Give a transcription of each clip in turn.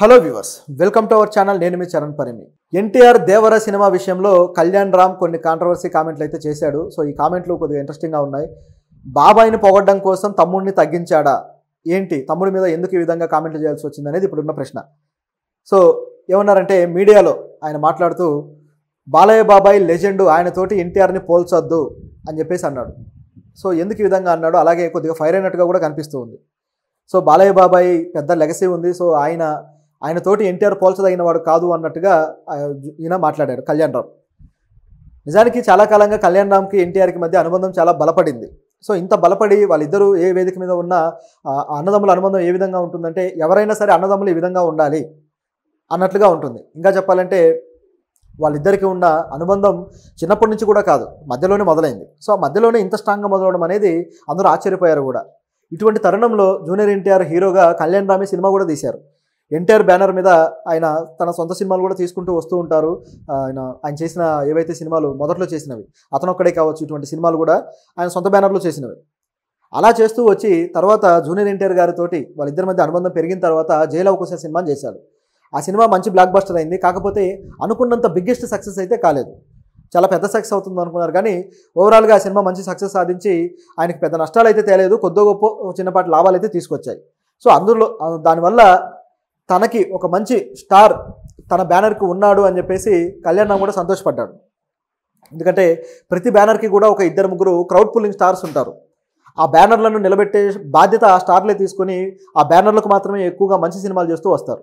Hello viewers, welcome to our channel. నేను మీ చరణ్ పరిమి. ఎన్టీఆర్ దేవర cinema విషయంలో కళ్యాణ్ రామ్ కొన్ని కాంట్రవర్సీ కామెంట్లు అయితే చేశాడు. సో ఈ కామెంట్లు కొద్దిగా ఇంట్రెస్టింగ్గా ఉన్నాయి. బాబాయిని పొగడ్డం కోసం తమ్ముడిని తగ్గించాడా ఏంటి, తమ్ముడి మీద ఎందుకు ఈ విధంగా కామెంట్లు చేయాల్సి వచ్చింది అనేది ఇప్పుడున్న ప్రశ్న. సో ఏమన్నారంటే మీడియాలో ఆయన మాట్లాడుతూ బాలయ్య బాబాయ్ లెజెండ్, ఆయనతోటి ఎన్టీఆర్ని పోల్చొద్దు అని చెప్పేసి అన్నాడు. సో ఎందుకు ఈ విధంగా అన్నాడు, అలాగే కొద్దిగా ఫైర్ అయినట్టుగా కూడా కనిపిస్తూ ఉంది. సో బాలయ్య బాబాయ్ పెద్ద లెగసీ ఉంది, సో ఆయనతోటి ఎన్టీఆర్ పోల్చదగిన వాడు కాదు అన్నట్టుగా ఈయన మాట్లాడారు కళ్యాణ్ రామ్. నిజానికి చాలా కాలంగా కళ్యాణ్ రామ్కి ఎన్టీఆర్కి మధ్య అనుబంధం చాలా బలపడింది. సో ఇంత బలపడి వాళ్ళిద్దరూ ఏ వేదిక మీద ఉన్న అన్నదమ్ముల అనుబంధం ఏ విధంగా ఉంటుందంటే, ఎవరైనా సరే అన్నదమ్ములు ఈ విధంగా ఉండాలి అన్నట్లుగా ఉంటుంది. ఇంకా చెప్పాలంటే వాళ్ళిద్దరికీ ఉన్న అనుబంధం చిన్నప్పటి నుంచి కూడా కాదు, మధ్యలోనే మొదలైంది. సో ఆ మధ్యలోనే ఇంత స్ట్రాంగ్గా మొదలవడం అనేది అందరూ ఆశ్చర్యపోయారు కూడా. ఇటువంటి తరుణంలో జూనియర్ ఎన్టీఆర్ హీరోగా కళ్యాణ్ రామే సినిమా కూడా తీశారు. ఎన్టీఆర్ బ్యానర్ మీద ఆయన తన సొంత సినిమాలు కూడా తీసుకుంటూ వస్తూ ఉంటారు. ఆయన చేసిన ఏవైతే సినిమాలు మొదట్లో చేసినవి, అతనొక్కడే కావచ్చు, ఇటువంటి సినిమాలు కూడా ఆయన సొంత బ్యానర్లో చేసినవి. అలా చేస్తూ వచ్చి తర్వాత జూనియర్ ఎన్టీఆర్ గారితోటి వాళ్ళిద్దరి మధ్య అనుబంధం పెరిగిన తర్వాత జైలు అవకాశం సినిమాని చేశాడు. ఆ సినిమా మంచి బ్లాక్ బస్టర్ అయింది. కాకపోతే అనుకున్నంత బిగ్గెస్ట్ సక్సెస్ అయితే కాలేదు. చాలా పెద్ద సక్సెస్ అవుతుంది అనుకున్నారు, కానీ ఓవరాల్గా ఆ సినిమా మంచి సక్సెస్ సాధించి ఆయనకి పెద్ద నష్టాలు అయితే తేలేదు, కొద్దో గొప్ప చిన్నపాటి లాభాలు అయితే తీసుకొచ్చాయి. సో అందులో దానివల్ల తనకి ఒక మంచి స్టార్ తన బ్యానర్కి ఉన్నాడు అని చెప్పేసి కళ్యాణ్ రామ్ కూడా సంతోషపడ్డాడు. ఎందుకంటే ప్రతి బ్యానర్కి కూడా ఒక ఇద్దరు ముగ్గురు క్రౌడ్ పుల్లింగ్ స్టార్స్ ఉంటారు. ఆ బ్యానర్లను నిలబెట్టే బాధ్యత ఆ స్టార్లే తీసుకొని ఆ బ్యానర్లకు మాత్రమే ఎక్కువగా మంచి సినిమాలు చేస్తూ వస్తారు.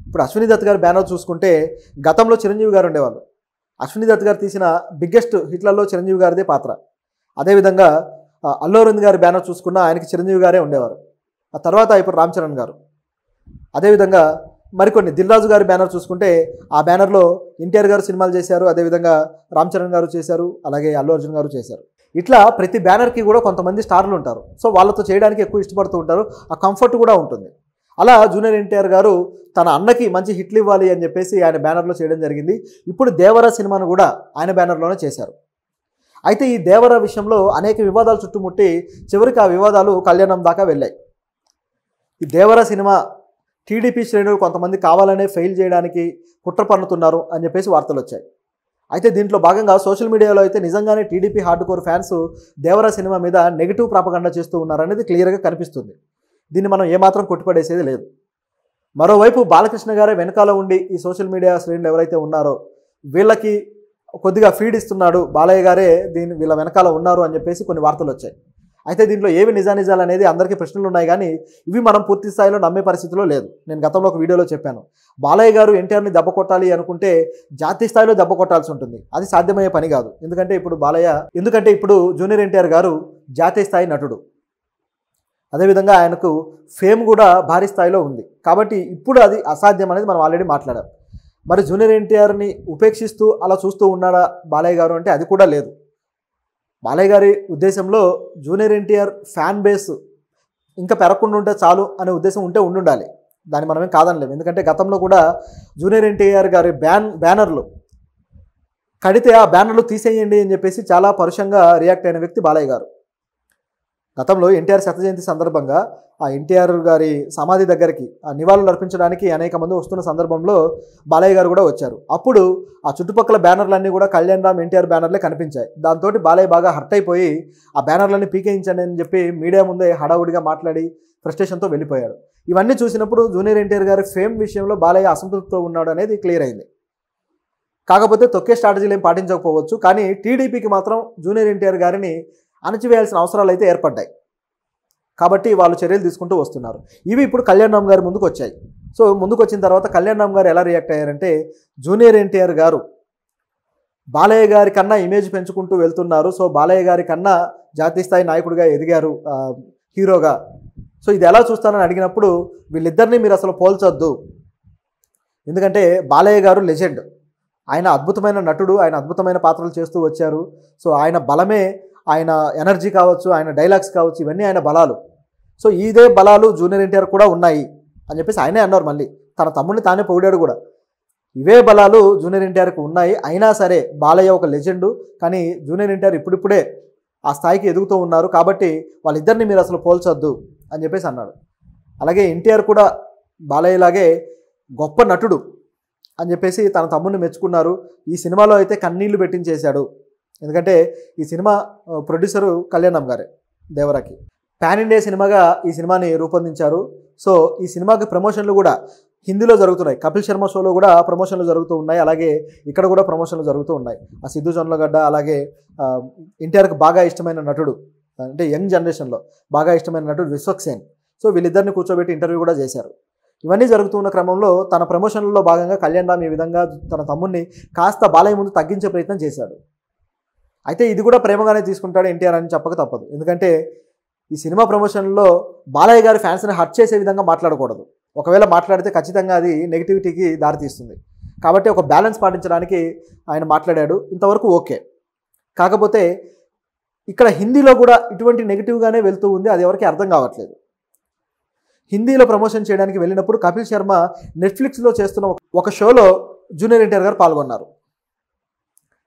ఇప్పుడు అశ్విని దత్ గారి బ్యానర్ చూసుకుంటే గతంలో చిరంజీవి గారు ఉండేవాళ్ళు. అశ్విని దత్ గారు తీసిన బిగ్గెస్ట్ హిట్లలో చిరంజీవి గారిదే పాత్ర. అదేవిధంగా అల్లు అరవింద్ గారి బ్యానర్ చూసుకున్న ఆయనకి చిరంజీవి గారే ఉండేవారు. ఆ తర్వాత ఇప్పుడు రామ్ చరణ్ గారు. అదేవిధంగా మరికొన్ని దిల్ రాజు గారి బ్యానర్ చూసుకుంటే ఆ బ్యానర్లో ఎన్టీఆర్ గారు సినిమాలు చేశారు, అదేవిధంగా రామ్ చరణ్ గారు చేశారు, అలాగే అల్లు అర్జున్ గారు చేశారు. ఇట్లా ప్రతి బ్యానర్కి కూడా కొంతమంది స్టార్లు ఉంటారు. సో వాళ్ళతో చేయడానికి ఎక్కువ ఇష్టపడుతూ ఉంటారు, ఆ కంఫర్ట్ కూడా ఉంటుంది. అలా జూనియర్ ఎన్టీఆర్ గారు తన అన్నకి మంచి హిట్లు ఇవ్వాలి అని చెప్పేసి ఆయన బ్యానర్లో చేయడం జరిగింది. ఇప్పుడు దేవర సినిమాను కూడా ఆయన బ్యానర్లోనే చేశారు. అయితే ఈ దేవర విషయంలో అనేక వివాదాలు చుట్టుముట్టి చివరికి ఆ వివాదాలు కళ్యాణం దాకా వెళ్ళాయి. ఈ దేవర సినిమా టీడీపీ శ్రేణులు కొంతమంది కావాలనే ఫెయిల్ చేయడానికి కుట్ర పన్నుతున్నారు అని చెప్పేసి వార్తలు వచ్చాయి. అయితే దీంట్లో భాగంగా సోషల్ మీడియాలో అయితే నిజంగానే టీడీపీ హార్డ్ కోర్ ఫ్యాన్స్ దేవర సినిమా మీద నెగిటివ్ ప్రాపగండా చేస్తూ ఉన్నారనేది క్లియర్గా కనిపిస్తుంది. దీన్ని మనం ఏమాత్రం కొట్టిపడేసేది లేదు. మరోవైపు బాలకృష్ణ గారే వెనకాల ఉండి ఈ సోషల్ మీడియా శ్రేణులు ఎవరైతే ఉన్నారో వీళ్ళకి కొద్దిగా ఫీడ్ ఇస్తున్నాడు, బాలయ్య గారే వీళ్ళ వెనకాల ఉన్నారు అని చెప్పేసి కొన్ని వార్తలు వచ్చాయి. అయితే దీంట్లో ఏవి నిజానిజాలు అనేది అందరికీ ప్రశ్నలు ఉన్నాయి, కానీ ఇవి మనం పూర్తి స్థాయిలో నమ్మే పరిస్థితిలో లేదు. నేను గతంలో ఒక వీడియోలో చెప్పాను, బాలయ్య గారు ఎన్టీఆర్ని దెబ్బ కొట్టాలి అనుకుంటే జాతీయ స్థాయిలో దెబ్బ కొట్టాల్సి ఉంటుంది. అది సాధ్యమయ్యే పని కాదు. ఎందుకంటే ఇప్పుడు జూనియర్ ఎన్టీఆర్ గారు జాతీయ స్థాయి నటుడు. అదేవిధంగా ఆయనకు ఫేమ్ కూడా భారీ స్థాయిలో ఉంది. కాబట్టి ఇప్పుడు అది అసాధ్యం అనేది మనం ఆల్రెడీ మాట్లాడాం. మరి జూనియర్ ఎన్టీఆర్ని ఉపేక్షిస్తూ అలా చూస్తూ ఉన్నాడా బాలయ్య గారు అంటే అది కూడా లేదు. బాలయ్య గారి ఉద్దేశంలో జూనియర్ ఎన్టీఆర్ ఫ్యాన్ బేస్ ఇంకా పెరగకుండా ఉంటే చాలు అనే ఉద్దేశం ఉండాలి. దాన్ని మనమేం కాదనలేము. ఎందుకంటే గతంలో కూడా జూనియర్ ఎన్టీఆర్ గారి బ్యానర్లు కడితే ఆ బ్యానర్లు తీసేయండి అని చెప్పేసి చాలా పరుషంగా రియాక్ట్ అయిన వ్యక్తి బాలయ్య గారు. గతంలో ఎన్టీఆర్ శత జయంతి సందర్భంగా ఆ ఎన్టీఆర్ గారి సమాధి దగ్గరికి ఆ నివాళులు అర్పించడానికి అనేక మంది వస్తున్న సందర్భంలో బాలయ్య గారు కూడా వచ్చారు. అప్పుడు ఆ చుట్టుపక్కల బ్యానర్లన్నీ కూడా కళ్యాణ్ రామ్ ఎన్టీఆర్ బ్యానర్లే కనిపించాయి. దాంతో బాలయ్య బాగా హర్ట్ అయిపోయి ఆ బ్యానర్లన్నీ పీకేయించండి అని చెప్పి మీడియా ముందే హడావుడిగా మాట్లాడి ఫ్రస్ట్రేషన్తో వెళ్ళిపోయాడు. ఇవన్నీ చూసినప్పుడు జూనియర్ ఎన్టీఆర్ గారి ఫేమ్ విషయంలో బాలయ్య అసంతృప్తితో ఉన్నాడు అనేది క్లియర్ అయింది. కాకపోతే తొక్కే స్ట్రాటజీలు ఏం పాటించకపోవచ్చు, కానీ టీడీపీకి మాత్రం జూనియర్ ఎన్టీఆర్ గారిని అణచివేయాల్సిన అవసరాలు అయితే ఏర్పడ్డాయి. కాబట్టి వాళ్ళు చర్యలు తీసుకుంటూ వస్తున్నారు. ఇవి ఇప్పుడు కళ్యాణ్ రామ్ గారి ముందుకు వచ్చాయి. సో ముందుకు వచ్చిన తర్వాత కళ్యాణ్ రామ్ గారు ఎలా రియాక్ట్ అయ్యారంటే, జూనియర్ ఎన్టీఆర్ గారు బాలయ్య గారి కన్నా ఇమేజ్ పెంచుకుంటూ వెళ్తున్నారు. సో బాలయ్య గారి కన్నా జాతీయ స్థాయి నాయకుడిగా ఎదిగారు హీరోగా. సో ఇది ఎలా చూస్తానని అడిగినప్పుడు వీళ్ళిద్దరినీ మీరు అసలు పోల్చొద్దు. ఎందుకంటే బాలయ్య గారు లెజెండ్, ఆయన అద్భుతమైన నటుడు, ఆయన అద్భుతమైన పాత్రలు చేస్తూ వచ్చారు. సో ఆయన బలమే, ఆయన ఎనర్జీ కావచ్చు, ఆయన డైలాగ్స్ కావచ్చు, ఇవన్నీ ఆయన బలాలు. సో ఇదే బలాలు జూనియర్ ఎన్టీఆర్ కూడా ఉన్నాయి అని చెప్పేసి ఆయనే అన్నారు. మళ్ళీ తన తమ్ముడిని తానే పొగిడాడు కూడా. ఇవే బలాలు జూనియర్ ఎన్టీఆర్కి ఉన్నాయి. అయినా సరే బాలయ్య ఒక లెజెండు, కానీ జూనియర్ ఎన్టీఆర్ ఇప్పుడిప్పుడే ఆ స్థాయికి ఎదుగుతూ ఉన్నారు. కాబట్టి వాళ్ళిద్దరిని మీరు అసలు పోల్చొద్దు అని చెప్పేసి అన్నాడు. అలాగే ఎన్టీఆర్ కూడా బాలయ్యలాగే గొప్ప నటుడు అని చెప్పేసి తన తమ్ముడిని మెచ్చుకున్నారు. ఈ సినిమాలో అయితే కన్నీళ్లు పెట్టించేశాడు. ఎందుకంటే ఈ సినిమా ప్రొడ్యూసరు కళ్యాణ్ రామ్ గారే దేవరాకి. పాన్ ఇండియా సినిమాగా ఈ సినిమాని రూపొందించారు. సో ఈ సినిమాకి ప్రమోషన్లు కూడా హిందీలో జరుగుతున్నాయి. కపిల్ శర్మ షోలో కూడా ప్రమోషన్లు జరుగుతూ ఉన్నాయి. అలాగే ఇక్కడ కూడా ప్రమోషన్లు జరుగుతూ ఉన్నాయి. ఆ సిద్ధు జొన్నలగడ్డ అలాగే ఎన్టీఆర్కి బాగా ఇష్టమైన నటుడు, అంటే యంగ్ జనరేషన్లో బాగా ఇష్టమైన నటుడు విశ్వక్సేన్. సో వీళ్ళిద్దరిని కూర్చోబెట్టి ఇంటర్వ్యూ కూడా చేశారు. ఇవన్నీ జరుగుతున్న క్రమంలో తన ప్రమోషన్లలో భాగంగా కళ్యాణ్ రామ్ ఈ విధంగా తన తమ్ముడిని కాస్త బాలయ్య ముందు తగ్గించే ప్రయత్నం చేశాడు. అయితే ఇది కూడా ప్రేమగానే తీసుకుంటాడు ఎన్టీఆర్ అని చెప్పక తప్పదు. ఎందుకంటే ఈ సినిమా ప్రమోషన్లో బాలయ్య గారి ఫ్యాన్స్ని హర్ట్ చేసే విధంగా మాట్లాడకూడదు. ఒకవేళ మాట్లాడితే ఖచ్చితంగా అది నెగిటివిటీకి దారితీస్తుంది. కాబట్టి ఒక బ్యాలెన్స్ పాటించడానికి ఆయన మాట్లాడాడు. ఇంతవరకు ఓకే. కాకపోతే ఇక్కడ హిందీలో కూడా ఇటువంటి నెగిటివ్గానే వెళ్తూ ఉంది. అది ఎవరికి అర్థం కావట్లేదు. హిందీలో ప్రమోషన్ చేయడానికి వెళ్ళినప్పుడు కపిల్ శర్మ నెట్ఫ్లిక్స్లో చేస్తున్న ఒక షోలో జూనియర్ ఎన్టీఆర్ గారు పాల్గొన్నారు.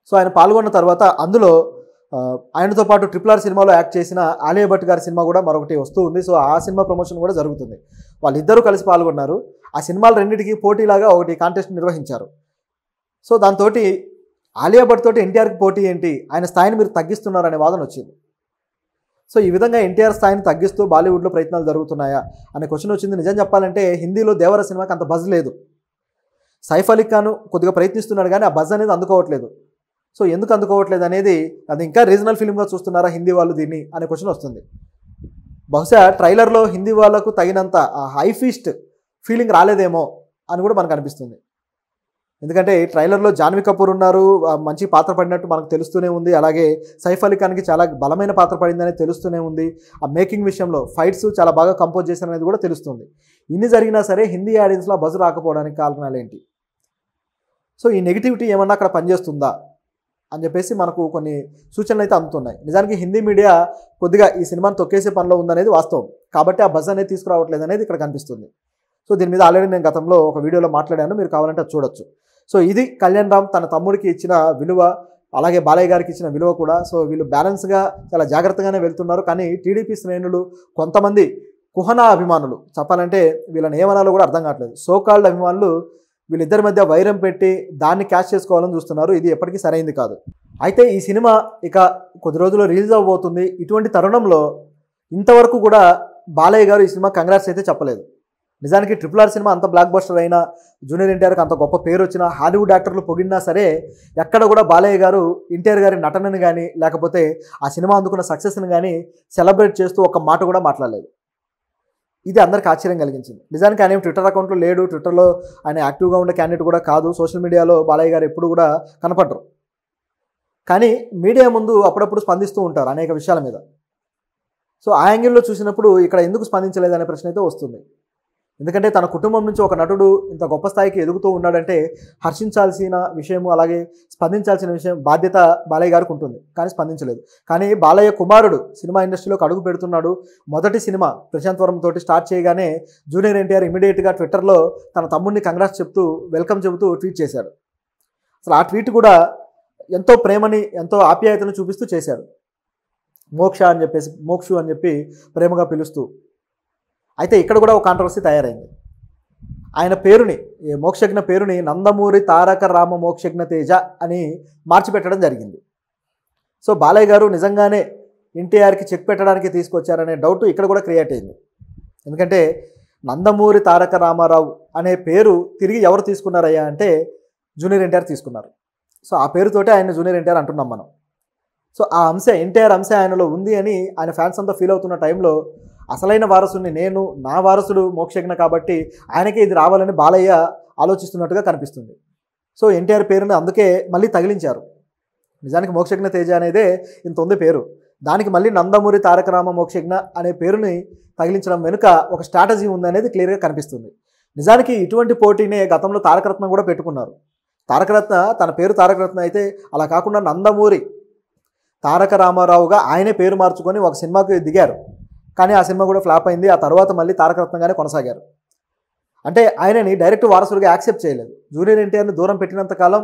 సో ఆయన పాల్గొన్న తర్వాత అందులో ఆయనతో పాటు RRR సినిమాలో యాక్ట్ చేసిన ఆలియా భట్ గారి సినిమా కూడా మరొకటి వస్తూ ఉంది. సో ఆ సినిమా ప్రమోషన్ కూడా జరుగుతుంది. వాళ్ళిద్దరూ కలిసి పాల్గొన్నారు. ఆ సినిమాలు రెండింటికి పోటీలాగా ఒకటి కాంటెస్ట్ నిర్వహించారు. సో దాంతో ఆలియా భట్ తోటి ఎన్టీఆర్కి పోటీ ఏంటి, ఆయన స్థాయిని మీరు తగ్గిస్తున్నారనే వాదన వచ్చింది. సో ఈ విధంగా ఎన్టీఆర్ స్థాయిని తగ్గిస్తూ బాలీవుడ్లో ప్రయత్నాలు జరుగుతున్నాయా అనే క్వశ్చన్ వచ్చింది. నిజం చెప్పాలంటే హిందీలో దేవర సినిమాకి అంత బజ్ లేదు. సైఫ్ అలీ ఖాన్ కొద్దిగా ప్రయత్నిస్తున్నాడు కానీ ఆ బజ్ అనేది అందుకోవట్లేదు. సో ఎందుకు అందుకోవట్లేదు అనేది, అది ఇంకా రీజనల్ ఫిల్మ్గా చూస్తున్నారా హిందీ వాళ్ళు దీన్ని అనే క్వశ్చన్ వస్తుంది. బహుశా ట్రైలర్లో హిందీ వాళ్ళకు తగినంత హై ఫీస్ట్ ఫీలింగ్ రాలేదేమో అని కూడా మనకు అనిపిస్తుంది. ఎందుకంటే ట్రైలర్లో జాన్వీ కపూర్ ఉన్నారు, మంచి పాత్ర పడినట్టు మనకు తెలుస్తూనే ఉంది. అలాగే సైఫ్ అలీ ఖాన్కి చాలా బలమైన పాత్ర పడిందని తెలుస్తూనే ఉంది. ఆ మేకింగ్ విషయంలో ఫైట్స్ చాలా బాగా కంపోజ్ చేశారనేది కూడా తెలుస్తుంది. ఇన్ని జరిగినా సరే హిందీ ఆడియన్స్లో బజ్ రాకపోవడానికి కారణాలు ఏంటి? సో ఈ నెగిటివిటీ ఏమన్నా అక్కడ పనిచేస్తుందా అని చెప్పేసి మనకు కొన్ని సూచనలు అయితే అందుతున్నాయి. నిజానికి హిందీ మీడియా కొద్దిగా ఈ సినిమాను తొక్కేసే పనిలో ఉందనేది వాస్తవం. కాబట్టి ఆ బజ్ అనేది తీసుకురావట్లేదు అనేది ఇక్కడ కనిపిస్తుంది. సో దీని మీద ఆల్రెడీ నేను గతంలో ఒక వీడియోలో మాట్లాడాను, మీరు కావాలంటే అది చూడొచ్చు. సో ఇది కళ్యాణ్ రామ్ తన తమ్ముడికి ఇచ్చిన విలువ, అలాగే బాలయ్య గారికి ఇచ్చిన విలువ కూడా. సో వీళ్ళు బ్యాలెన్స్గా చాలా జాగ్రత్తగానే వెళ్తున్నారు. కానీ టీడీపీ శ్రేణులు, కొంతమంది కుహనా అభిమానులు, చెప్పాలంటే వీళ్ళని ఏమనాలో కూడా అర్థం కావట్లేదు, సోకాల్డ్ అభిమానులు వీళ్ళిద్దరి మధ్య వైరం పెట్టి దాన్ని క్యాష్ చేసుకోవాలని చూస్తున్నారు. ఇది ఎప్పటికీ సరైంది కాదు. అయితే ఈ సినిమా ఇక కొద్ది రోజుల్లో రిలీజ్ అవ్వబోతుంది. ఇటువంటి తరుణంలో ఇంతవరకు కూడా బాలయ్య గారు ఈ సినిమా కంగ్రాట్స్ అయితే చెప్పలేదు. నిజానికి RRR సినిమా అంత బ్లాక్ బస్టర్ అయినా, జూనియర్ ఎన్టీఆర్కి అంత గొప్ప పేరు వచ్చినా, హాలీవుడ్ యాక్టర్లు పొగిడినా సరే ఎక్కడ కూడా బాలయ్య గారు ఎన్టీఆర్ గారి నటనని కానీ లేకపోతే ఆ సినిమా అందుకున్న సక్సెస్ని కానీ సెలబ్రేట్ చేస్తూ ఒక్క మాట కూడా మాట్లాడలేదు. ఇది అందరికి ఆశ్చర్యం కలిగించింది. నిజానికి ఆయన ట్విట్టర్ అకౌంట్లో లేడు, ట్విట్టర్లో ఆయన యాక్టివ్గా ఉండే క్యాండిడేట్ కూడా కాదు. సోషల్ మీడియాలో బాలయ్య గారు ఎప్పుడు కూడా కనపడరు. కానీ మీడియా ముందు అప్పుడప్పుడు స్పందిస్తూ ఉంటారు అనేక విషయాల మీద. సో ఆ యాంగిల్లో చూసినప్పుడు ఇక్కడ ఎందుకు స్పందించలేదు అనే ప్రశ్న అయితే వస్తుంది. ఎందుకంటే తన కుటుంబం నుంచి ఒక నటుడు ఇంత గొప్ప స్థాయికి ఎదుగుతూ ఉన్నాడంటే హర్షించాల్సిన విషయము, అలాగే స్పందించాల్సిన విషయం, బాధ్యత బాలయ్య గారికి ఉంటుంది. కానీ స్పందించలేదు. కానీ బాలయ్య కుమారుడు సినిమా ఇండస్ట్రీలోకి అడుగు పెడుతున్నాడు. మొదటి సినిమా ప్రశాంత్ వరం తోటి స్టార్ట్ చేయగానే జూనియర్ ఎన్టీఆర్ ఇమీడియట్గా ట్విట్టర్లో తన తమ్ముడిని కంగ్రాట్స్ చెప్తూ, వెల్కమ్ చెబుతూ ట్వీట్ చేశాడు. అసలు ఆ ట్వీట్ కూడా ఎంతో ప్రేమని, ఎంతో ఆప్యాయతను చూపిస్తూ చేశాడు. మోక్ష అని చెప్పేసి, మోక్షు అని చెప్పి ప్రేమగా పిలుస్తూ. అయితే ఇక్కడ కూడా ఒక కాంట్రవర్సీ తయారైంది. ఆయన పేరుని, మోక్షజ్ఞ పేరుని నందమూరి తారక రామ మోక్షజ్ఞ తేజ అని మార్చిపెట్టడం జరిగింది. సో బాలయ్య గారు నిజంగానే ఎన్టీఆర్కి చెక్ పెట్టడానికి తీసుకొచ్చారనే డౌట్ ఇక్కడ కూడా క్రియేట్ అయింది. ఎందుకంటే నందమూరి తారక రామారావు అనే పేరు తిరిగి ఎవరు తీసుకున్నారయ్యా అంటే జూనియర్ ఎన్టీఆర్ తీసుకున్నారు. సో ఆ పేరుతోటే ఆయన జూనియర్ ఎన్టీఆర్ అంటున్నాం మనం. సో ఆ అంశ, ఎన్టీఆర్ అంశ ఆయనలో ఉంది అని ఆయన ఫ్యాన్స్ అంతా ఫీల్ అవుతున్న టైంలో అసలైన వారసుని నేను, నా వారసుడు మోక్షజ్ఞ కాబట్టి ఆయనకే ఇది రావాలని బాలయ్య ఆలోచిస్తున్నట్టుగా కనిపిస్తుంది. సో ఎన్టీఆర్ పేరుని అందుకే మళ్ళీ తగిలించారు. నిజానికి మోక్షజ్ఞ తేజ అనేదే ఇంత ఉంది పేరు, దానికి మళ్ళీ నందమూరి తారక రామ మోక్షజ్ఞ అనే పేరుని తగిలించడం వెనుక ఒక స్ట్రాటజీ ఉందనేది క్లియర్గా కనిపిస్తుంది. నిజానికి ఇటువంటి పోటీనే గతంలో తారకరత్న కూడా పెట్టుకున్నారు. తారకరత్న తన పేరు తారకరత్న అయితే అలా కాకుండా నందమూరి తారక రామారావుగా ఆయనే పేరు మార్చుకొని ఒక సినిమాకి దిగారు. కానీ ఆ సినిమా కూడా ఫ్లాప్ అయింది. ఆ తర్వాత మళ్ళీ తారకరత్నంగానే కొనసాగారు. అంటే ఆయనని డైరెక్ట్ వారసుడిగా యాక్సెప్ట్ చేయలేదు. జూనియర్ ఎన్టీఆర్ని దూరం పెట్టినంతకాలం